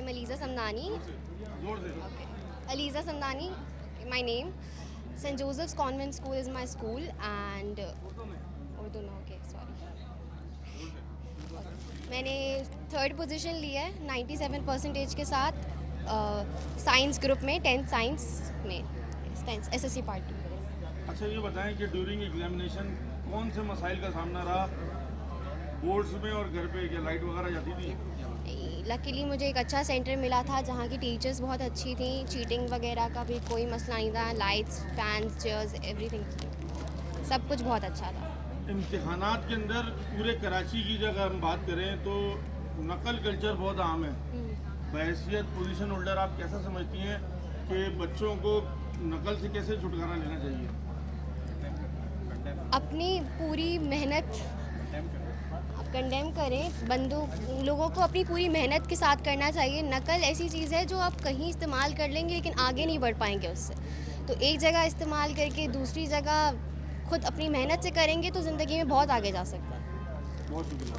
I'm Aliza Samdani. Okay. Aliza Samdani, my name. St. Joseph's Convent School is my school and Urdu no, okay, sorry. मैंने 3rd position ली है 97% के साथ science group में 10th science में SSC part 2। अच्छा ये बताएं कि ड्यूरिंग एग्जामिनेशन कौन से मसाइल का सामना रहा बोर्ड्स में और घर पे, क्या लाइट वगैरह जाती थी? लकीली मुझे एक अच्छा सेंटर मिला था जहाँ की टीचर्स बहुत अच्छी थी, चीटिंग वगैरह का भी कोई मसला नहीं था, लाइट्स, फैंस, चेयर्स, एवरीथिंग सब कुछ बहुत अच्छा था। इम्तिहानात के अंदर पूरे कराची की जगह हम बात करें तो नकल कल्चर बहुत आम है। बहैसियत पोजीशन होल्डर आप कैसा समझती हैं कि बच्चों को नकल से कैसे छुटकारा लेना चाहिए? अपनी पूरी मेहनत आप कंडेम करें, लोगों को अपनी पूरी मेहनत के साथ करना चाहिए। नकल ऐसी चीज़ है जो आप कहीं इस्तेमाल कर लेंगे लेकिन आगे नहीं बढ़ पाएंगे उससे। तो एक जगह इस्तेमाल करके दूसरी जगह खुद अपनी मेहनत से करेंगे तो ज़िंदगी में बहुत आगे जा सकता है। बहुत शुक्रिया।